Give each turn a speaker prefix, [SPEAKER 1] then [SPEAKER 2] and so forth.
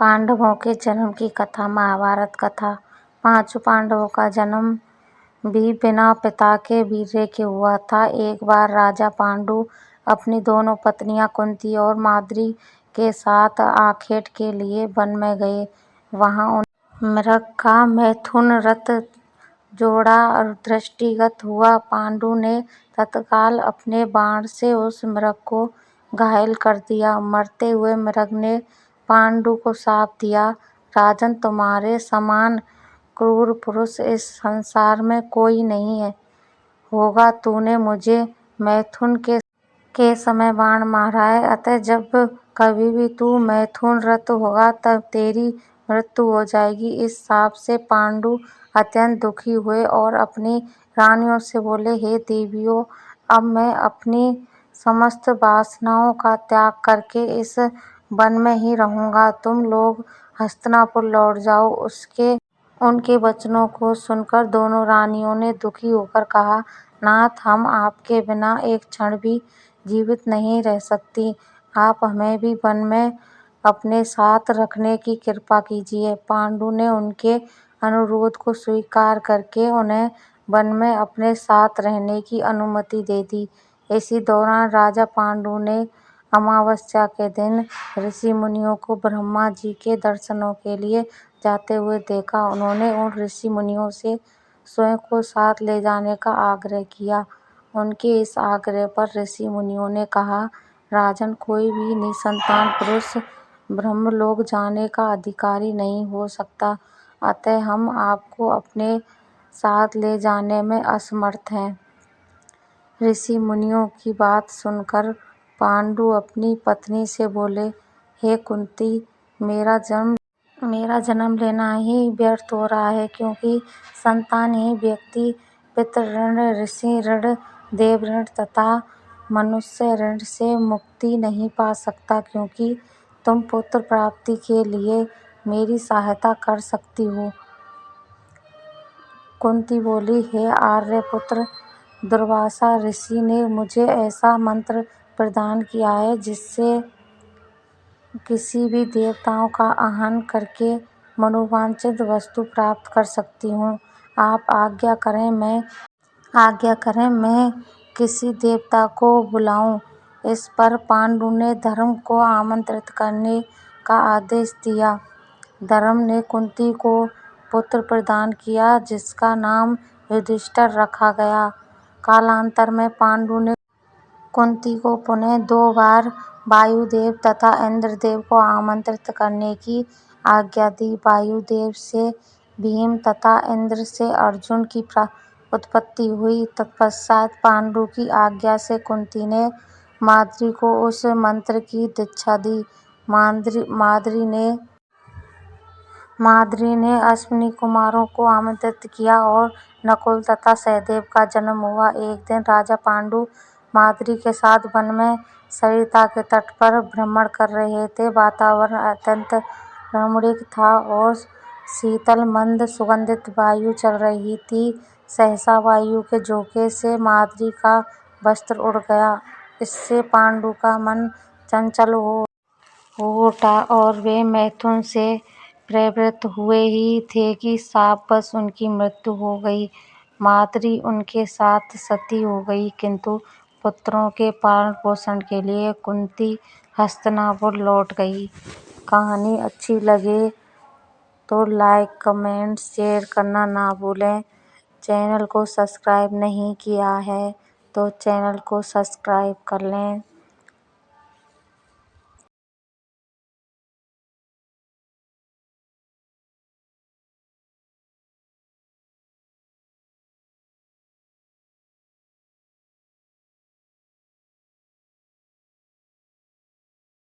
[SPEAKER 1] पांडवों के जन्म की कथा। महाभारत कथा। 5 पांडवों का जन्म भी बिना पिता के वीर्य के हुआ था। एक बार राजा पांडु अपनी दोनों पत्नियां कुंती और माद्री के साथ आखेट के लिए वन में गए। वहां उन्हें मृग का मैथुन रथ जोड़ा दृष्टिगत हुआ। पांडु ने तत्काल अपने बाण से उस मृग को घायल कर दिया। मरते हुए मृग ने पांडु को शाप दिया, राजन, तुम्हारे समान क्रूर पुरुष इस संसार में कोई नहीं होगा। तूने मुझे मैथुन के समय बाण मारा है, अतः जब कभी भी तू मैथुन रथ होगा तब तेरी मृत्यु हो जाएगी। इस शाप से पांडु अत्यंत दुखी हुए और अपनी रानियों से बोले, हे देवियों, अब मैं अपनी समस्त वासनाओं का त्याग करके इस वन में ही रहूंगा। तुम लोग हस्तिनापुर लौट जाओ। उनके वचनों को सुनकर दोनों रानियों ने दुखी होकर कहा, नाथ, हम आपके बिना एक क्षण भी जीवित नहीं रह सकती। आप हमें भी वन में अपने साथ रखने की कृपा कीजिए। पांडु ने उनके अनुरोध को स्वीकार करके उन्हें वन में अपने साथ रहने की अनुमति दे दी। इसी दौरान राजा पांडु ने अमावस्या के दिन ऋषि मुनियों को ब्रह्मा जी के दर्शनों के लिए जाते हुए देखा। उन्होंने उन ऋषि मुनियों से स्वयं को साथ ले जाने का आग्रह किया। उनके इस आग्रह पर ऋषि मुनियों ने कहा, राजन, कोई भी निसंतान पुरुष ब्रह्मलोक जाने का अधिकारी नहीं हो सकता, अतः हम आपको अपने साथ ले जाने में असमर्थ हैं। ऋषि मुनियों की बात सुनकर पांडु अपनी पत्नी से बोले, हे कुंती, मेरा जन्म लेना ही व्यर्थ हो रहा है, क्योंकि संतान ही व्यक्ति पितृ ऋण, ऋषि ऋण, देव ऋण तथा मनुष्य ऋण से मुक्ति नहीं पा सकता। क्योंकि तुम पुत्र प्राप्ति के लिए मेरी सहायता कर सकती हो। कुंती बोली, हे आर्यपुत्र, दुर्वासा ऋषि ने मुझे ऐसा मंत्र प्रदान किया है जिससे किसी भी देवताओं का आहन करके मनोवांछित वस्तु प्राप्त कर सकती हूँ। आप आज्ञा करें मैं किसी देवता को बुलाऊं। इस पर पांडु ने धर्म को आमंत्रित करने का आदेश दिया। धर्म ने कुंती को पुत्र प्रदान किया, जिसका नाम युधिष्ठिर रखा गया। कालांतर में पांडु ने कुंती को पुनः 2 बार वायुदेव तथा इंद्रदेव को आमंत्रित करने की आज्ञा दी। वायुदेव से भीम तथा इंद्र से अर्जुन की उत्पत्ति हुई। तत्पश्चात पांडु की आज्ञा से कुंती ने माद्री को उस मंत्र की दीक्षा दी। माद्री ने अश्विनी कुमारों को आमंत्रित किया और नकुल तथा सहदेव का जन्म हुआ। एक दिन राजा पांडु माद्री के साथ वन में सरिता के तट पर भ्रमण कर रहे थे। वातावरण अत्यंत रमणीक था और शीतल मंद सुगंधित वायु चल रही थी। सहसा वायु के झोंके से माद्री का वस्त्र उड़ गया। इससे पांडु का मन चंचल हो उठा और वे मैथुन से प्रवृत्त हुए ही थे कि शापवश उनकी मृत्यु हो गई। माद्री उनके साथ सती हो गई, किंतु पुत्रों के पालन पोषण के लिए कुंती हस्तिनापुर लौट गई। कहानी अच्छी लगे तो लाइक, कमेंट, शेयर करना ना भूलें। चैनल को सब्सक्राइब नहीं किया है तो चैनल को सब्सक्राइब कर लें।